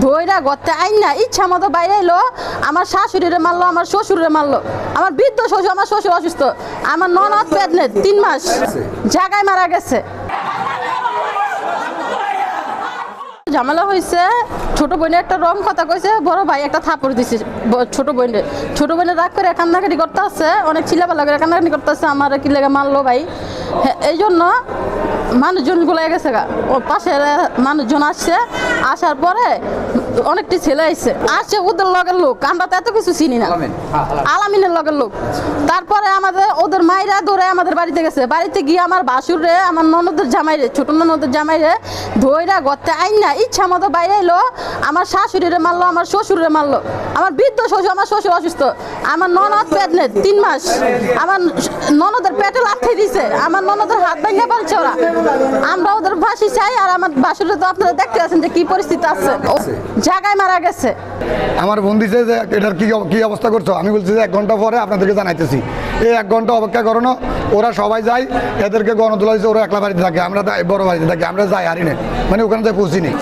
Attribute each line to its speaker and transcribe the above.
Speaker 1: ধইরা গতে আইন না ইচ্ছা মতো বাইরে এলো। আমার শাশুড়িরে মারলো, আমার শ্বশুরে মারলো, আমার বৃদ্ধ শ্বশুর, আমার শ্বশুর অসুস্থ, আমার ননদ প্রেগনেন্ট 3 মাস জায়গায় মারা গেছে। ঝামেলা হয়েছে, ছোট বোনে একটা রং কথা কইছে, বড় ভাই একটা থাপড় দিছে ছোট বোনের রাগ করে কান্নাকাটি করতে আসছে, অনেক ছিলাপালা করে কান্নাকাটি করতে আসছে, আমার কি লেগে মারলো ভাই। এই জন্য মানুষজন গুলাই গেছে গা, ও পাশের মানুষজন আসছে, আসার পরে অনেকটি ছেলে আসছে ওদের লগের লোক, আমরা তো এত কিছু চিনি না, আলামিনের লগের লোক। তারপরে আমাদের ওদের মাইরা ধরে আমাদের বাড়িতে গেছে, বাড়িতে গিয়ে আমার ভাসুরে, আমার ননদের জামাইরে, ছোট ননদের জামাইরে ধইরা গতে আইন না ইচ্ছা মতো বাইরে এলো। আমার শাশুড়িরে মারলো, আমার শ্বশুরে মারলো, আমার বৃদ্ধ শ্বশুর, আমার শ্বশুর অসুস্থ, আমার ননদ প্রেগনেন্ট 3 মাস, আমার ননদের পেটে লাথি দিছে, আমার ননদের হাত ভেঙে ফেলছে ওরা। আমরা ওদের ফাঁসি চাই। আর আমার বাসুরে তো আপনারা দেখতে আছেন যে কি পরিস্থিতি আছে, জায়গায় মারা গেছে।
Speaker 2: আমার বোন দিছে যে এটার কি অবস্থা করছো, আমি বলছি যে 1 ঘন্টা পরে আপনাদেরকে জানাইতেছি। এই 1 ঘন্টা অপেক্ষা করো না, ওরা সবাই যায়, এদেরকে গণতোলা দিচ্ছে, ওরা একলা বাড়িতে থাকে, আমরা বড় বাড়িতে থাকি, আমরা যাই হারি না, মানে ওখানে যাই পৌঁছিনি।